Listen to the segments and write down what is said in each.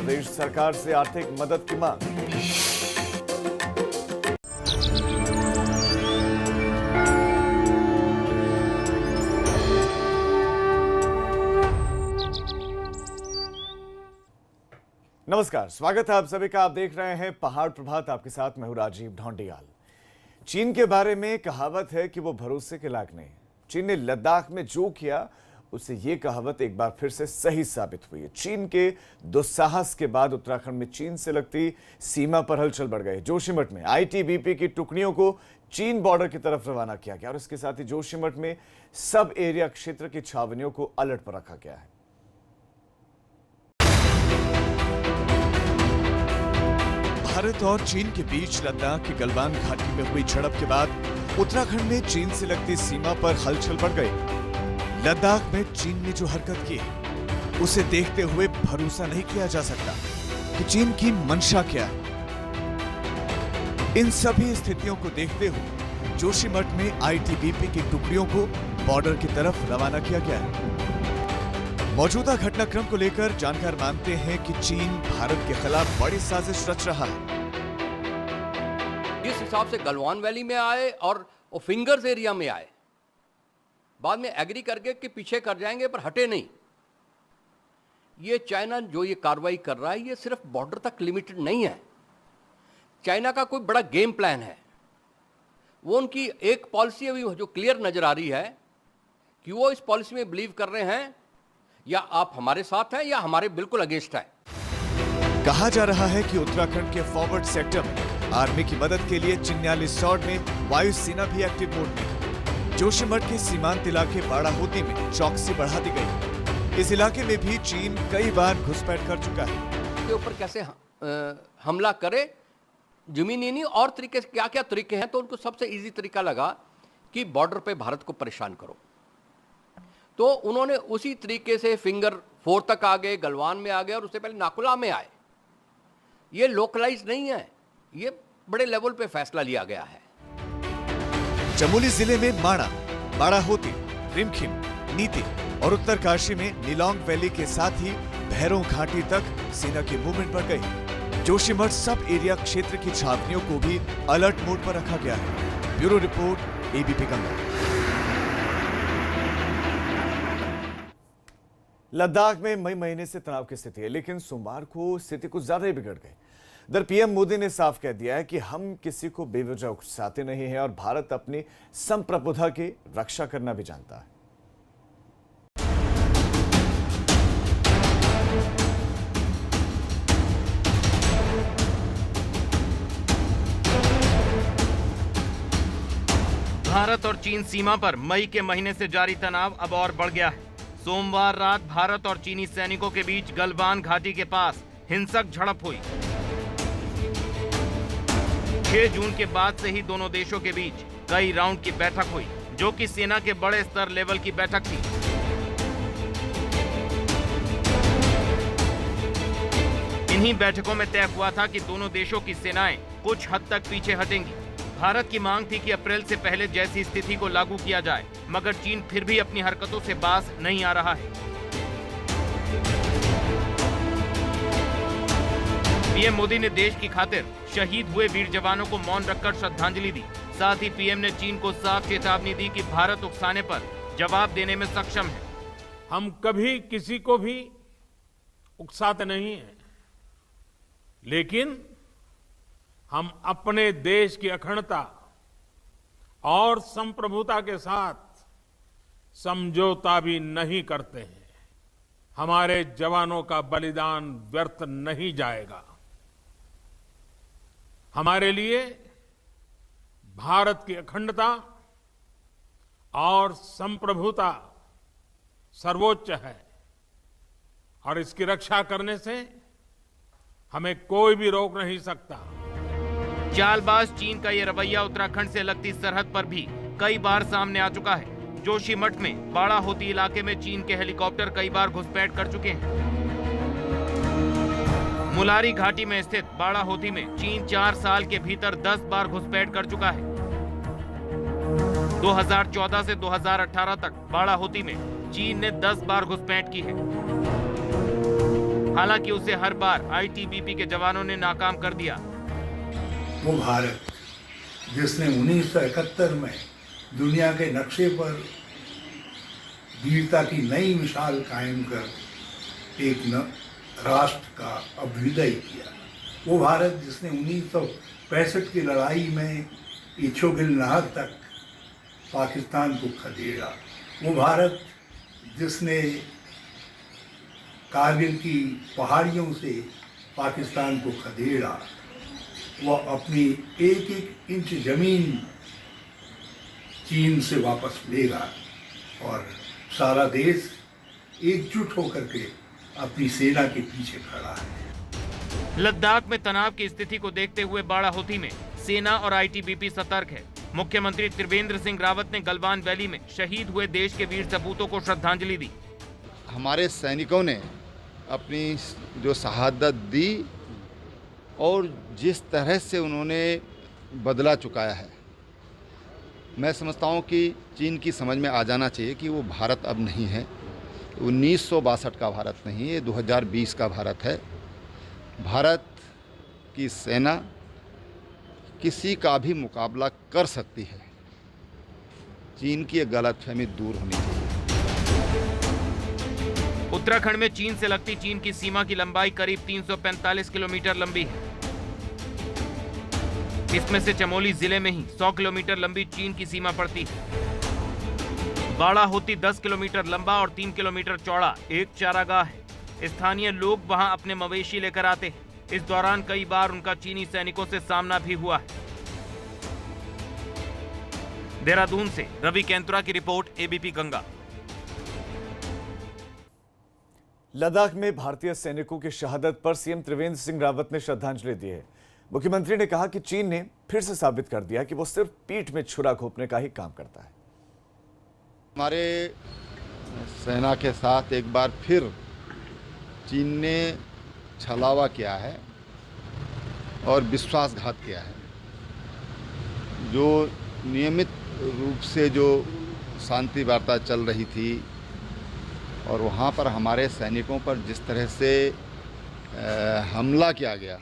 प्रदेश सरकार से आर्थिक मदद की मांग। नमस्कार, स्वागत है आप सभी का। आप देख रहे हैं पहाड़ प्रभात। आपके साथ मैं हूं राजीव ढोंडियाल। चीन के बारे में कहावत है कि वो भरोसे के लायक नहीं। चीन ने लद्दाख में जो किया उससे ये कहावत एक बार फिर से सही साबित हुई है। चीन के दुस्साहस के बाद उत्तराखंड में चीन से लगती सीमा पर हलचल बढ़ गई। जोशीमठ में आईटीबीपी की टुकड़ियों को चीन बॉर्डर की तरफ रवाना किया गया और इसके साथ ही जोशीमठ में सब एरिया क्षेत्र की छावनियों को अलर्ट पर रखा गया है। भारत और चीन के बीच लद्दाख की गलवान घाटी में हुई झड़प के बाद उत्तराखंड में चीन से लगती सीमा पर हलचल बढ़ गई। लद्दाख में चीन ने जो हरकत की उसे देखते हुए भरोसा नहीं किया जा सकता कि चीन की मंशा क्या है। इन सभी स्थितियों को देखते हुए जोशीमठ में आईटीबीपी की टुकड़ियों को बॉर्डर की तरफ रवाना किया गया है। मौजूदा घटनाक्रम को लेकर जानकार मानते हैं कि चीन भारत के खिलाफ बड़ी साजिश रच रहा है। जिस हिसाब से गलवान वैली में आए और फिंगर्स एरिया में आए, बाद में एग्री करके कि पीछे कर जाएंगे पर हटे नहीं। ये चाइना जो ये कार्रवाई कर रहा है ये सिर्फ बॉर्डर तक लिमिटेड नहीं है। चाइना का कोई बड़ा गेम प्लान है। वो उनकी एक पॉलिसी अभी जो क्लियर नजर आ रही है कि वो इस पॉलिसी में बिलीव कर रहे हैं या आप हमारे साथ हैं या हमारे बिल्कुल अगेंस्ट है। कहा जा रहा है कि उत्तराखंड के फॉरवर्ड सेक्टर में आर्मी की मदद के लिए चिन्यालीसौड़ में वायुसेना भी एक्टिव मोड में। जोशीमठ के सीमांत इलाके बाड़ाहोती में चौकसी बढ़ा दी गई। इस इलाके में भी चीन कई बार घुसपैठ कर चुका है। के ऊपर कैसे हमला करे, जमीनी और तरीके से क्या क्या तरीके हैं, तो उनको सबसे इजी तरीका लगा कि बॉर्डर पे भारत को परेशान करो। तो उन्होंने उसी तरीके से फिंगर 4 तक आ गए, गलवान में आ गए और उससे पहले नाकुला में आए। ये लोकलाइज नहीं है, ये बड़े लेवल पे फैसला लिया गया है। चमोली जिले में माणा, बाड़ाहोती, रिमखिम, नीति और उत्तरकाशी में नीलोंग वैली के साथ ही भैरों घाटी तक सेना की मूवमेंट बढ़ गई। जोशीमठ सब एरिया क्षेत्र की छावनियों को भी अलर्ट मोड पर रखा गया है। Bureau report, ABP Ganga. Ladakh में मई महीने से तनाव की स्थिति है, लेकिन सोमवार को स्थिति कुछ ज्यादा ही बिगड़ गई। इधर पीएम मोदी ने साफ कह दिया है कि हम किसी को बेवजह उकसाते नहीं हैं और भारत अपनी संप्रभुता की रक्षा करना भी जानता है। भारत और चीन सीमा पर मई के महीने से जारी तनाव अब और बढ़ गया है। सोमवार रात भारत और चीनी सैनिकों के बीच गलवान घाटी के पास हिंसक झड़प हुई। 6 जून के बाद से ही दोनों देशों के बीच कई राउंड की बैठक हुई, जो कि सेना के बड़े स्तर लेवल की बैठक थी। इन्हीं बैठकों में तय हुआ था कि दोनों देशों की सेनाएं कुछ हद तक पीछे हटेंगी। भारत की मांग थी कि अप्रैल से पहले जैसी स्थिति को लागू किया जाए, मगर चीन फिर भी अपनी हरकतों से बाज नहीं आ रहा है। पीएम मोदी ने देश की खातिर शहीद हुए वीर जवानों को मौन रखकर श्रद्धांजलि दी। साथ ही पीएम ने चीन को साफ चेतावनी दी कि भारत उकसाने पर जवाब देने में सक्षम है। हम कभी किसी को भी उकसाते नहीं हैं, लेकिन हम अपने देश की अखंडता और संप्रभुता के साथ समझौता भी नहीं करते हैं। हमारे जवानों का बलिदान व्यर्थ नहीं जाएगा। हमारे लिए भारत की अखंडता और संप्रभुता सर्वोच्च है और इसकी रक्षा करने से हमें कोई भी रोक नहीं सकता। चालबाज चीन का ये रवैया उत्तराखंड से लगती सरहद पर भी कई बार सामने आ चुका है। जोशीमठ में बाड़ाहोती इलाके में चीन के हेलीकॉप्टर कई बार घुसपैठ कर चुके हैं। मुलारी घाटी में स्थित बाड़ाहोती में चीन 4 साल के भीतर 10 बार घुसपैठ कर चुका है। 2014 से 2018 तक बाड़ाहोती में चीन ने 10 बार घुसपैठ की है। हालांकि उसे हर बार आईटीबीपी के जवानों ने नाकाम कर दिया। वो भारत जिसने 1971 में दुनिया के नक्शे पर वीरता की नई मिसाल कायम कर एक राष्ट्र का अभ्युदय किया, वो भारत जिसने 1965 की लड़ाई में इच्छोगिल नहर तक पाकिस्तान को खदेड़ा, वो भारत जिसने कारगिल की पहाड़ियों से पाकिस्तान को खदेड़ा, वह अपनी एक एक इंच जमीन चीन से वापस लेगा और सारा देश एकजुट होकर के अपनी सेना के पीछे खड़ा है। लद्दाख में तनाव की स्थिति को देखते हुए बाड़ाहोती में सेना और आईटीबीपी सतर्क है। मुख्यमंत्री त्रिवेंद्र सिंह रावत ने गलवान वैली में शहीद हुए देश के वीर सपूतों को श्रद्धांजलि दी। हमारे सैनिकों ने अपनी जो शहादत दी और जिस तरह से उन्होंने बदला चुकाया है, मैं समझता हूँ कि चीन की समझ में आ जाना चाहिए कि वो भारत अब नहीं है, 1962 का भारत नहीं है, 2020 का भारत है। भारत की सेना किसी का भी मुकाबला कर सकती है। चीन की एक गलतफहमी दूर होनी चाहिए। उत्तराखंड में चीन से लगती चीन की सीमा की लंबाई करीब 345 किलोमीटर लंबी है। इसमें से चमोली जिले में ही 100 किलोमीटर लंबी चीन की सीमा पड़ती है। बाड़ाहोती 10 किलोमीटर लंबा और 3 किलोमीटर चौड़ा एक चारागाह है। स्थानीय लोग वहां अपने मवेशी लेकर आते हैं। इस दौरान कई बार उनका चीनी सैनिकों से सामना भी हुआ है। देहरादून से रवि कैंतुरा की रिपोर्ट, एबीपी गंगा। लद्दाख में भारतीय सैनिकों की शहादत पर सीएम त्रिवेंद्र सिंह रावत ने श्रद्धांजलि दी है। मुख्यमंत्री ने कहा कि चीन ने फिर से साबित कर दिया कि वो सिर्फ पीठ में छुरा घोंपने का ही काम करता है। हमारे सेना के साथ एक बार फिर चीन ने छलावा किया है और विश्वासघात किया है। जो नियमित रूप से जो शांति वार्ता चल रही थी और वहाँ पर हमारे सैनिकों पर जिस तरह से हमला किया गया,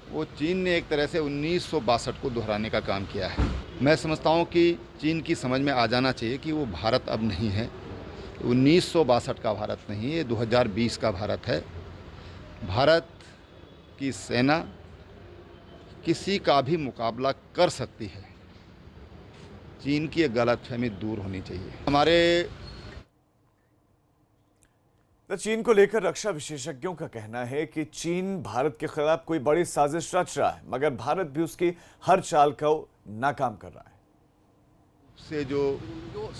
वो चीन ने एक तरह से 1962 को दोहराने का काम किया है। मैं समझता हूँ कि चीन की समझ में आ जाना चाहिए कि वो भारत अब नहीं है, 1962 का भारत नहीं है, 2020 का भारत है। भारत की सेना किसी का भी मुकाबला कर सकती है। चीन की एक गलतफहमी दूर होनी चाहिए। हमारे चीन को लेकर रक्षा विशेषज्ञों का कहना है कि चीन भारत के खिलाफ कोई बड़ी साजिश रच रहा है, मगर भारत भी उसकी हर चाल को नाकाम कर रहा है। से जो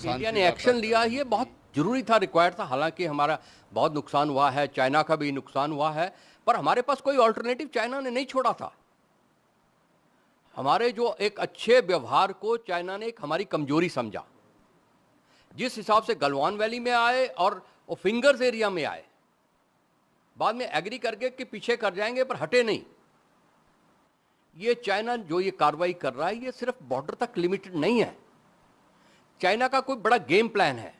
इंडिया ने एक्शन लिया, ये बहुत जरूरी था, रिक्वायर्ड था। हालांकि हमारा बहुत नुकसान हुआ है, चाइना का भी नुकसान हुआ है, पर हमारे पास कोई ऑल्टरनेटिव चाइना ने नहीं छोड़ा था। हमारे जो एक अच्छे व्यवहार को चाइना ने एक हमारी कमजोरी समझा। जिस हिसाब से गलवान वैली में आए और वो फिंगर्स एरिया में आए, बाद में एग्री करके कि पीछे कर जाएंगे पर हटे नहीं। ये चाइना जो ये कार्रवाई कर रहा है, ये सिर्फ बॉर्डर तक लिमिटेड नहीं है। चाइना का कोई बड़ा गेम प्लान है।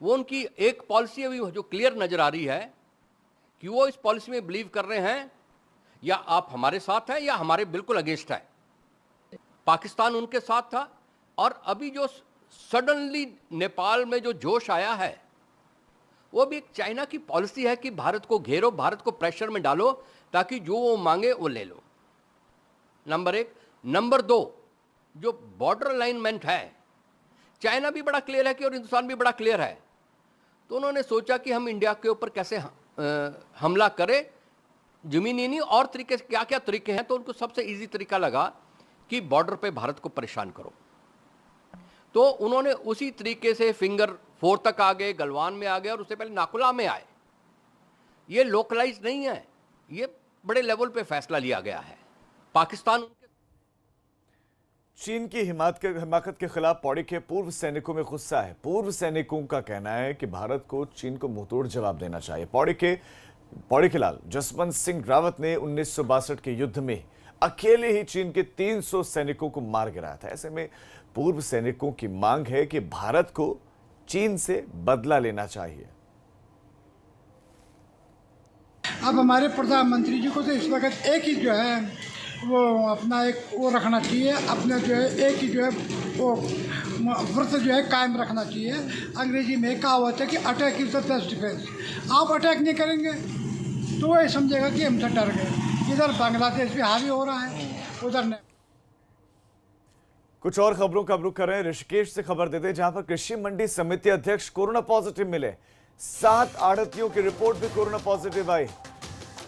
वो उनकी एक पॉलिसी अभी जो क्लियर नजर आ रही है कि वो इस पॉलिसी में बिलीव कर रहे हैं या आप हमारे साथ हैं या हमारे बिल्कुल अगेंस्ट है। पाकिस्तान उनके साथ था और अभी जो सडनली नेपाल में जो जोश आया है, वो भी एक चाइना की पॉलिसी है कि भारत को घेरो, भारत को प्रेशर में डालो ताकि जो वो मांगे वो ले लो। नंबर एक। नंबर दो, जो बॉर्डर अलाइनमेंट है, चाइना भी बड़ा क्लियर है कि और हिंदुस्तान भी बड़ा क्लियर है। तो उन्होंने सोचा कि हम इंडिया के ऊपर कैसे हमला करें, जमीनी नहीं और तरीके से क्या क्या तरीके हैं। तो उनको सबसे इजी तरीका लगा कि बॉर्डर पे भारत को परेशान करो। तो उन्होंने उसी तरीके से फिंगर 4 तक आ गए, गलवान में आ गए और उससे पहले नाकुला में आए। ये लोकलाइज नहीं है, ये बड़े लेवल पे फैसला लिया गया है। पाकिस्तान चीन की हिमाकत के खिलाफ पौड़ी के पूर्व सैनिकों में गुस्सा है। पूर्व सैनिकों का कहना है कि भारत को चीन को मुंहतोड़ जवाब देना चाहिए। पौड़ी के लाल जसवंत सिंह रावत ने 1962 के युद्ध में अकेले ही चीन के 300 सैनिकों को मार गिराया था। ऐसे में पूर्व सैनिकों की मांग है कि भारत को चीन से बदला लेना चाहिए। अब हमारे प्रधानमंत्री जी को तो इस वक्त एक ही जो है वो अपना एक वो रखना चाहिए, अपना जो है एक ही जो है वो व्रत जो है कायम रखना चाहिए। अंग्रेजी में कहावत है कि attack is the best defence. आप अटैक नहीं करेंगे तो वो ये समझेगा कि हमसे डर गए। इधर बांग्लादेश भी हावी हो रहा है, उधर नहीं। कुछ और खबरों का रुख कर रहे हैं। ऋषिकेश से खबर देते हैं, जहां पर कृषि मंडी समिति अध्यक्ष कोरोना पॉजिटिव मिले। 7 आढ़तियों की रिपोर्ट भी कोरोना पॉजिटिव आई।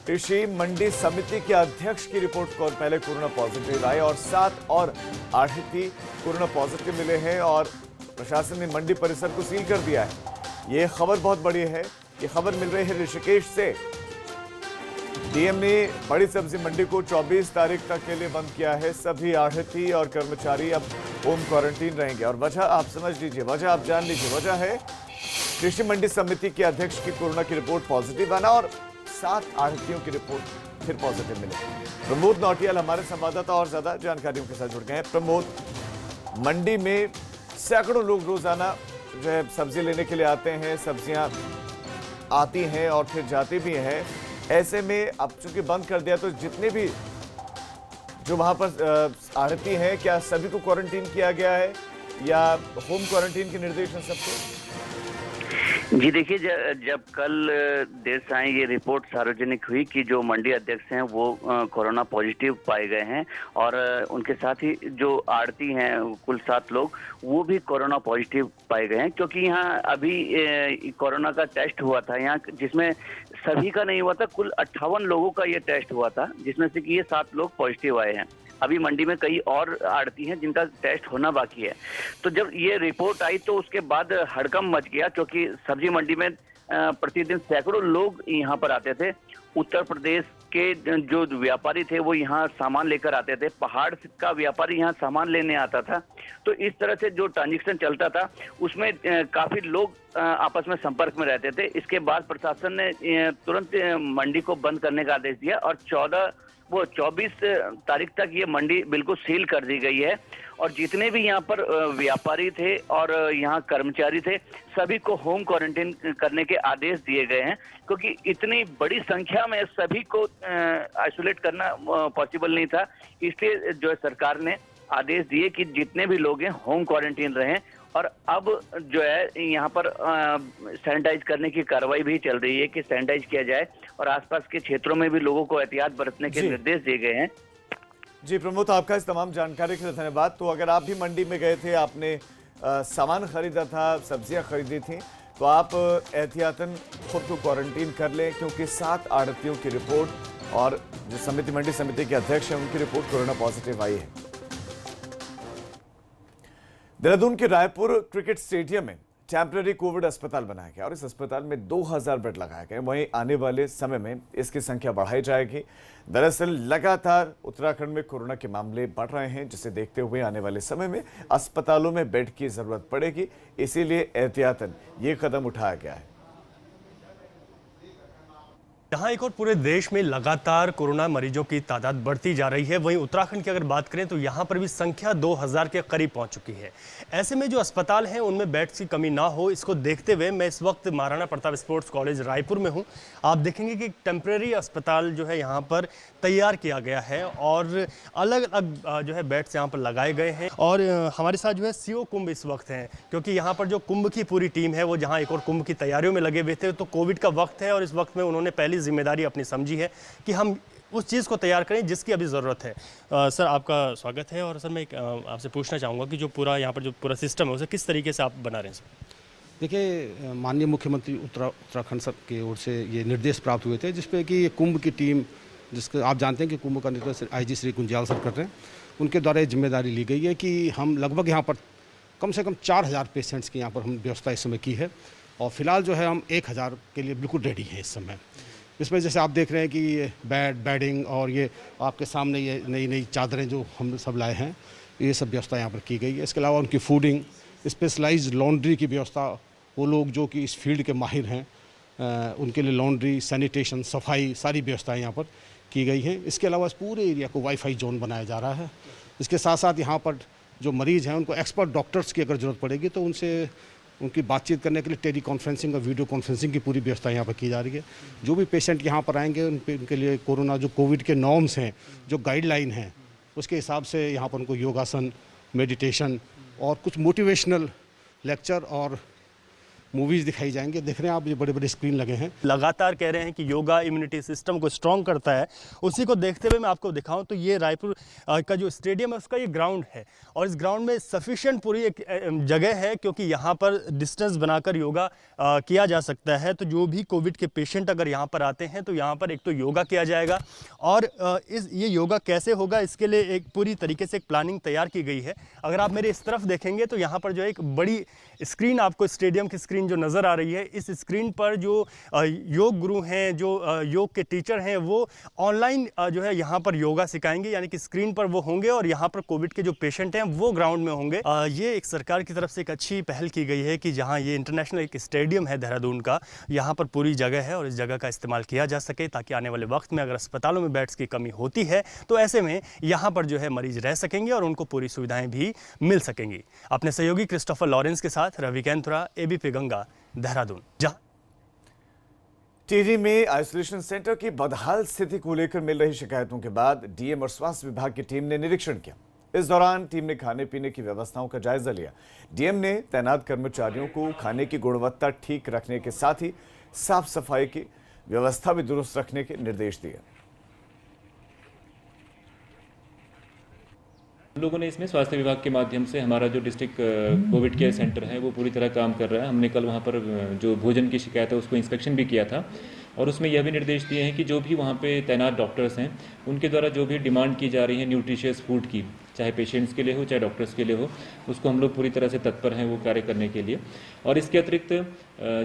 कृषि मंडी समिति के अध्यक्ष की रिपोर्ट पहले कोरोना पॉजिटिव आई और 7 और आढ़ती कोरोना पॉजिटिव मिले हैं और प्रशासन ने मंडी परिसर को सील कर दिया है। यह खबर बहुत बड़ी है। ये खबर मिल रही है ऋषिकेश से। डीएम ने बड़ी सब्जी मंडी को 24 तारीख तक के लिए बंद किया है। सभी आढ़ती और कर्मचारी अब होम क्वारंटीन रहेंगे और वजह आप समझ लीजिए, वजह आप जान लीजिए। वजह है कृषि मंडी समिति के अध्यक्ष की कोरोना की रिपोर्ट पॉजिटिव आना और 7 आढ़तियों की रिपोर्ट फिर पॉजिटिव मिले। प्रमोद नौटियाल हमारे संवाददाता और ज्यादा जानकारियों के साथ जुड़ गए हैं। प्रमोद, मंडी में सैकड़ों लोग रोजाना जो है सब्जी लेने के लिए आते हैं, सब्जियां आती हैं और फिर जाती भी हैं। ऐसे में अब चूंकि बंद कर दिया तो जितने भी जो वहां पर आढ़ती हैं, क्या सभी को क्वारंटीन किया गया है या होम क्वारंटीन के निर्देश हैं सबको? जी देखिए, जब कल देर सायं ये रिपोर्ट सार्वजनिक हुई कि जो मंडी अध्यक्ष हैं वो कोरोना पॉजिटिव पाए गए हैं और उनके साथ ही जो आड़ती हैं कुल 7 लोग वो भी कोरोना पॉजिटिव पाए गए हैं, क्योंकि यहाँ अभी कोरोना का टेस्ट हुआ था यहाँ, जिसमें सभी का नहीं हुआ था, कुल 58 लोगों का ये टेस्ट हुआ था, जिसमें से कि ये 7 लोग पॉजिटिव आए हैं। अभी मंडी में कई और आड़ती हैं जिनका टेस्ट होना बाकी है। तो जब ये रिपोर्ट आई तो उसके बाद हड़कंप मच गया, क्योंकि सब्जी मंडी में प्रतिदिन सैकड़ों लोग यहाँ पर आते थे। उत्तर प्रदेश के जो व्यापारी थे वो यहाँ सामान लेकर आते थे, पहाड़ का व्यापारी यहाँ सामान लेने आता था। तो इस तरह से जो ट्रांजैक्शन चलता था उसमें काफी लोग आपस में संपर्क में रहते थे। इसके बाद प्रशासन ने तुरंत मंडी को बंद करने का आदेश दिया और 24 तारीख तक ये मंडी बिल्कुल सील कर दी गई है और जितने भी यहाँ पर व्यापारी थे और यहाँ कर्मचारी थे सभी को होम क्वारंटीन करने के आदेश दिए गए हैं, क्योंकि इतनी बड़ी संख्या में सभी को आइसोलेट करना पॉसिबल नहीं था। इसलिए जो है सरकार ने आदेश दिए कि जितने भी लोग हैं होम क्वारंटीन रहें और अब जो है यहाँ पर सैनिटाइज करने की कार्रवाई भी चल रही है कि सैनिटाइज किया जाए और आसपास के क्षेत्रों में भी लोगों को एहतियात बरतने के निर्देश दिए गए हैं। जी प्रमोद, आपका इस तमाम जानकारी के लिए धन्यवाद। तो अगर आप भी मंडी में गए थे, आपने सामान खरीदा था, सब्जियां खरीदी थी, तो आप एहतियातन खुद को क्वारंटीन कर लें, क्योंकि 7 आढ़तियों की रिपोर्ट और जो मंडी समिति के अध्यक्ष हैं उनकी रिपोर्ट कोरोना पॉजिटिव आई है। देहरादून के रायपुर क्रिकेट स्टेडियम में टेम्पररी कोविड अस्पताल बनाया गया और इस अस्पताल में 2000 बेड लगाए गए। वहीं आने वाले समय में इसकी संख्या बढ़ाई जाएगी। दरअसल लगातार उत्तराखंड में कोरोना के मामले बढ़ रहे हैं, जिसे देखते हुए आने वाले समय में अस्पतालों में बेड की जरूरत पड़ेगी, इसीलिए एहतियातन ये कदम उठाया गया है। जहां एक और पूरे देश में लगातार कोरोना मरीजों की तादाद बढ़ती जा रही है, वहीं उत्तराखंड की अगर बात करें तो यहां पर भी संख्या 2000 के करीब पहुंच चुकी है। ऐसे में जो अस्पताल हैं उनमें बेड्स की कमी ना हो, इसको देखते हुए मैं इस वक्त महाराणा प्रताप स्पोर्ट्स कॉलेज रायपुर में हूं। आप देखेंगे कि टेम्परेरी अस्पताल जो है यहाँ पर तैयार किया गया है और अलग अलग जो है बेड्स यहाँ पर लगाए गए हैं। और हमारे साथ जो है सीओ कुंभ इस वक्त हैं, क्योंकि यहाँ पर जो कुंभ की पूरी टीम है वो जहाँ एक और कुंभ की तैयारियों में लगे हुए थे। तो कोविड का वक्त है और इस वक्त में उन्होंने पहली जिम्मेदारी अपनी समझी है कि हम उस चीज़ को तैयार करें जिसकी अभी ज़रूरत है। सर, आपका स्वागत है। और सर, मैं आपसे पूछना चाहूँगा कि जो पूरा यहाँ पर जो पूरा सिस्टम है उसे किस तरीके से आप बना रहे हैं? सर देखिए, माननीय मुख्यमंत्री उत्तराखंड सर की ओर से ये निर्देश प्राप्त हुए थे, जिसपे कि ये कुंभ की टीम, जिसका आप जानते हैं कि कुंभ का नेतृत्व IG श्री कुंजाल सर कर रहे हैं, उनके द्वारा ये जिम्मेदारी ली गई है कि हम लगभग यहाँ पर कम से कम 4000 पेशेंट्स की यहाँ पर हम व्यवस्था इस समय की है और फिलहाल जो है हम 1000 के लिए बिल्कुल रेडी हैं इस समय। इसमें जैसे आप देख रहे हैं कि ये बेडिंग और ये आपके सामने ये नई नई चादरें जो हम सब लाए हैं, ये सब व्यवस्था यहाँ पर की गई है। इसके अलावा उनकी फूडिंग, स्पेशलाइज्ड लॉन्ड्री की व्यवस्था, वो लोग जो कि इस फील्ड के माहिर हैं उनके लिए लॉन्ड्री, सैनिटेशन, सफाई, सारी व्यवस्थाएं यहाँ पर की गई हैं। इसके अलावा इस पूरे एरिया को वाईफाई जोन बनाया जा रहा है। इसके साथ साथ यहाँ पर जो मरीज़ हैं उनको एक्सपर्ट डॉक्टर्स की अगर ज़रूरत पड़ेगी तो उनसे उनकी बातचीत करने के लिए टेली कॉन्फ्रेंसिंग और वीडियो कॉन्फ्रेंसिंग की पूरी व्यवस्था यहाँ पर की जा रही है। जो भी पेशेंट यहाँ पर आएंगे उनके लिए कोरोना जो कोविड के नॉर्म्स हैं, जो गाइडलाइन हैं, उसके हिसाब से यहाँ पर उनको योगासन, मेडिटेशन और कुछ मोटिवेशनल लेक्चर और मूवीज़ दिखाई जाएंगे। देख रहे हैं आप, ये बड़े बड़े स्क्रीन लगे हैं। लगातार कह रहे हैं कि योगा इम्यूनिटी सिस्टम को स्ट्रॉन्ग करता है। उसी को देखते हुए मैं आपको दिखाऊं तो ये रायपुर का जो स्टेडियम है उसका ये ग्राउंड है और इस ग्राउंड में सफिशिएंट पूरी एक जगह है, क्योंकि यहाँ पर डिस्टेंस बनाकर योगा किया जा सकता है। तो जो भी कोविड के पेशेंट अगर यहाँ पर आते हैं तो यहाँ पर एक तो योगा किया जाएगा और ये योगा कैसे होगा इसके लिए एक पूरी तरीके से एक प्लानिंग तैयार की गई है। अगर आप मेरे इस तरफ देखेंगे तो यहाँ पर जो एक बड़ी स्क्रीन आपको स्टेडियम की स्क्रीन जो नज़र आ रही है, इस स्क्रीन पर जो योग गुरु हैं, जो योग के टीचर हैं, वो ऑनलाइन जो है यहाँ पर योगा सिखाएंगे, यानी कि स्क्रीन पर वो होंगे और यहाँ पर कोविड के जो पेशेंट हैं वो ग्राउंड में होंगे। ये एक सरकार की तरफ से एक अच्छी पहल की गई है कि जहाँ ये इंटरनेशनल एक स्टेडियम है देहरादून का, यहाँ पर पूरी जगह है और इस जगह का इस्तेमाल किया जा सके ताकि आने वाले वक्त में अगर अस्पतालों में बेड्स की कमी होती है तो ऐसे में यहाँ पर जो है मरीज रह सकेंगे और उनको पूरी सुविधाएं भी मिल सकेंगी। अपने सहयोगी क्रिस्टोफर लॉरेंस के साथ रवि कैंथुरा, एबीपी गंगा, देहरादून। टिहरी में आइसोलेशन सेंटर की बदहाल स्थिति को लेकर मिल रही शिकायतों के बाद डीएम और स्वास्थ्य विभाग की टीम ने निरीक्षण किया। इस दौरान टीम ने खाने पीने की व्यवस्थाओं का जायजा लिया। डीएम ने तैनात कर्मचारियों को खाने की गुणवत्ता ठीक रखने के साथ ही साफ सफाई की व्यवस्था भी दुरुस्त रखने के निर्देश दिए। लोगों ने इसमें स्वास्थ्य विभाग के माध्यम से हमारा जो डिस्ट्रिक्ट कोविड केयर सेंटर है वो पूरी तरह काम कर रहा है। हमने कल वहाँ पर जो भोजन की शिकायत है उसको इंस्पेक्शन भी किया था और उसमें यह भी निर्देश दिए हैं कि जो भी वहाँ पे तैनात डॉक्टर्स हैं उनके द्वारा जो भी डिमांड की जा रही है न्यूट्रिशियस फूड की, चाहे पेशेंट्स के लिए हो चाहे डॉक्टर्स के लिए हो, उसको हम लोग पूरी तरह से तत्पर हैं वो कार्य करने के लिए। और इसके अतिरिक्त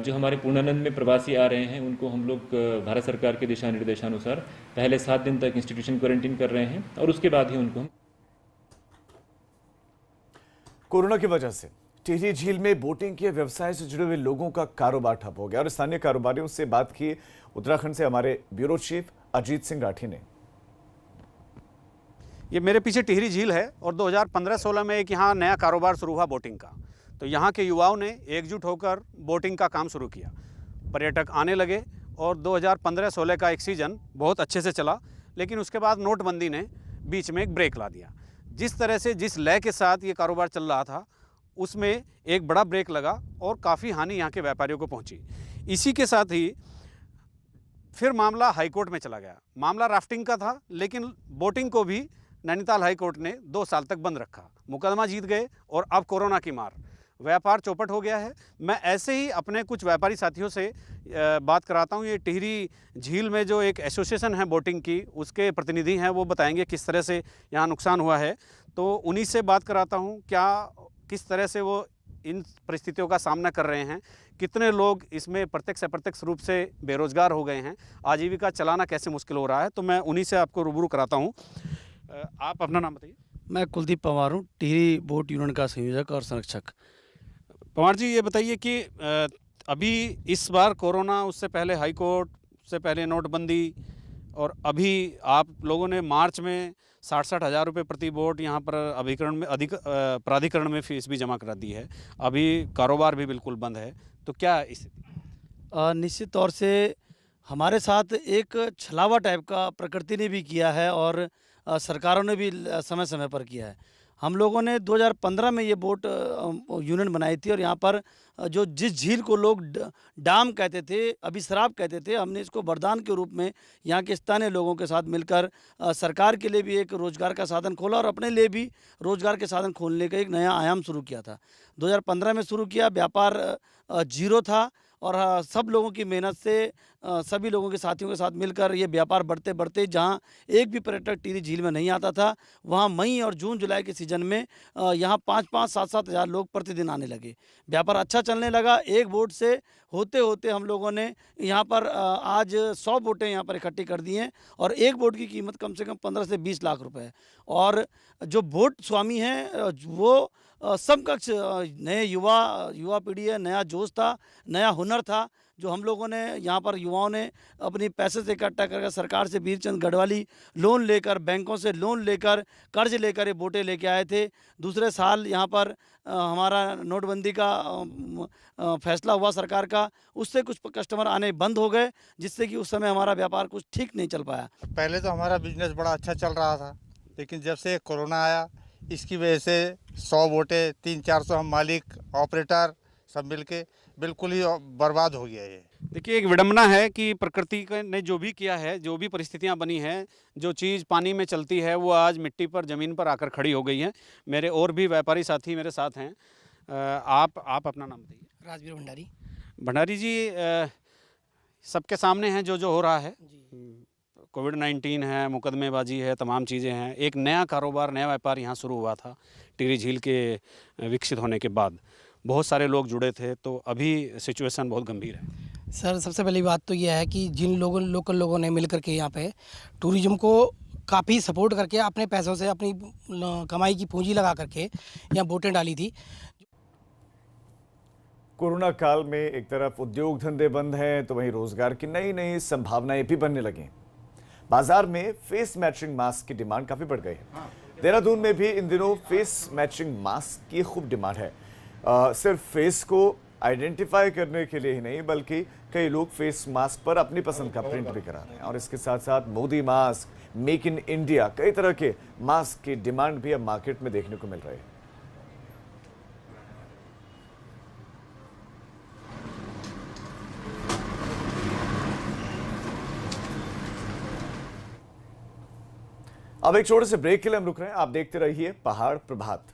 जो हमारे पूर्णानंद में प्रवासी आ रहे हैं उनको हम लोग भारत सरकार के दिशा निर्देशानुसार पहले 7 दिन तक इंस्टीट्यूशन क्वारंटीन कर रहे हैं और उसके बाद ही उनको हम। कोरोना की वजह से टिहरी झील में बोटिंग के व्यवसाय से जुड़े हुए लोगों का कारोबार ठप हो गया और स्थानीय कारोबारियों से बात की उत्तराखंड से हमारे ब्यूरो चीफ अजीत सिंह राठी ने। ये मेरे पीछे टिहरी झील है और 2015-16 में एक यहाँ नया कारोबार शुरू हुआ बोटिंग का। तो यहाँ के युवाओं ने एकजुट होकर बोटिंग का काम शुरू किया। पर्यटक आने लगे और 2015-16 का एक सीज़न बहुत अच्छे से चला, लेकिन उसके बाद नोटबंदी ने बीच में एक ब्रेक ला दिया। जिस तरह से जिस लय के साथ ये कारोबार चल रहा था उसमें एक बड़ा ब्रेक लगा और काफ़ी हानि यहाँ के व्यापारियों को पहुँची। इसी के साथ ही फिर मामला हाईकोर्ट में चला गया। मामला राफ्टिंग का था, लेकिन बोटिंग को भी नैनीताल हाईकोर्ट ने 2 साल तक बंद रखा। मुकदमा जीत गए और अब कोरोना की मार, व्यापार चौपट हो गया है। मैं ऐसे ही अपने कुछ व्यापारी साथियों से बात कराता हूँ। ये टिहरी झील में जो एक एसोसिएशन है बोटिंग की, उसके प्रतिनिधि हैं, वो बताएंगे किस तरह से यहाँ नुकसान हुआ है। तो उन्हीं से बात कराता हूँ, किस तरह से वो इन परिस्थितियों का सामना कर रहे हैं, कितने लोग इसमें प्रत्यक्ष अप्रत्यक्ष रूप से बेरोजगार हो गए हैं, आजीविका चलाना कैसे मुश्किल हो रहा है। तो मैं उन्हीं से आपको रूबरू कराता हूँ। आप अपना नाम बताइए। मैं कुलदीप पवार हूँ, टिहरी बोट यूनियन का संयोजक और संरक्षक। पवार जी, ये बताइए कि अभी इस बार कोरोना, उससे पहले हाई कोर्ट, उससे पहले नोटबंदी और अभी आप लोगों ने मार्च में 60-60 हज़ार रुपये प्रति बोट यहाँ पर अभिकरण में प्राधिकरण में फीस भी जमा करा दी है। अभी कारोबार भी बिल्कुल बंद है, तो क्या इस निश्चित तौर से हमारे साथ एक छलावा टाइप का प्रकृति ने भी किया है और सरकारों ने भी समय समय पर किया है। हम लोगों ने 2015 में ये बोट यूनियन बनाई थी और यहाँ पर जो जिस झील को लोग डाम कहते थे, अभिश्राप कहते थे, हमने इसको वरदान के रूप में यहाँ के स्थानीय लोगों के साथ मिलकर सरकार के लिए भी एक रोज़गार का साधन खोला और अपने लिए भी रोज़गार के साधन खोलने का एक नया आयाम शुरू किया था। 2015 में शुरू किया, व्यापार जीरो था और सब लोगों की मेहनत से, सभी लोगों के साथियों के साथ मिलकर ये व्यापार बढ़ते बढ़ते जहाँ एक भी पर्यटक टिहरी झील में नहीं आता था, वहाँ मई और जून जुलाई के सीज़न में यहाँ 5-5, 7-7 हज़ार लोग प्रतिदिन आने लगे। व्यापार अच्छा चलने लगा। एक बोट से होते होते हम लोगों ने यहाँ पर आज 100 बोटें यहाँ पर इकट्ठी कर दी हैं और एक बोट की कीमत कम से कम 15 से 20 लाख रुपए है। और जो बोट स्वामी हैं वो समकक्ष नए युवा पीढ़ी है, नया जोश था, नया हुनर था, जो हम लोगों ने यहाँ पर युवाओं ने अपनी पैसे से इकट्ठा करके सरकार से वीरचंद गढ़वाली लोन लेकर, बैंकों से लोन लेकर, कर्ज लेकर ये वोटें लेके आए थे। दूसरे साल यहाँ पर हमारा नोटबंदी का फैसला हुआ सरकार का, उससे कुछ कस्टमर आने बंद हो गए, जिससे कि उस समय हमारा व्यापार कुछ ठीक नहीं चल पाया। पहले तो हमारा बिजनेस बड़ा अच्छा चल रहा था, लेकिन जब से कोरोना आया इसकी वजह से 100 वोटें 300-400 हम मालिक ऑपरेटर सब मिलके बिल्कुल ही बर्बाद हो गया ये। देखिए, एक विडंबना है कि प्रकृति ने जो भी किया है, जो भी परिस्थितियां बनी हैं, जो चीज़ पानी में चलती है वो आज मिट्टी पर, ज़मीन पर आकर खड़ी हो गई है। मेरे और भी व्यापारी साथी मेरे साथ हैं। आप अपना नाम बताइए। राजवीर भंडारी। भंडारी जी, सबके सामने है जो हो रहा है। कोविड-19 है, मुकदमेबाजी है, तमाम चीज़ें हैं। एक नया कारोबार, नया व्यापार यहाँ शुरू हुआ था टिहरी झील के विकसित होने के बाद। बहुत सारे लोग जुड़े थे, तो अभी सिचुएशन बहुत गंभीर है। सर, सबसे पहली बात तो यह है कि जिन लोकल लोगों ने मिल करके यहाँ पे टूरिज्म को काफ़ी सपोर्ट करके अपने पैसों से, अपनी कमाई की पूंजी लगा करके यहाँ बोटें डाली थी। कोरोना काल में एक तरफ उद्योग धंधे बंद हैं, तो वहीं रोजगार की नई नई संभावनाएं भी बनने लगी। बाजार में फेस मैचिंग मास्क की डिमांड काफी बढ़ गई है। देहरादून में भी इन दिनों फेस मैचिंग मास्क की खूब डिमांड है। सिर्फ फेस को आइडेंटिफाई करने के लिए ही नहीं, बल्कि कई लोग फेस मास्क पर अपनी पसंद का प्रिंट भी करा रहे हैं। और इसके साथ साथ Modi mask, make in India, कई तरह के मास्क की डिमांड भी अब मार्केट में देखने को मिल रही है। अब एक छोटे से ब्रेक के लिए हम रुक रहे हैं। आप देखते रहिए पहाड़ प्रभात।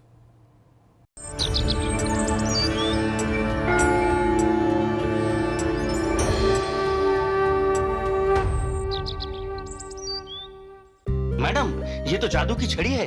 मैडम, ये तो जादू की छड़ी है।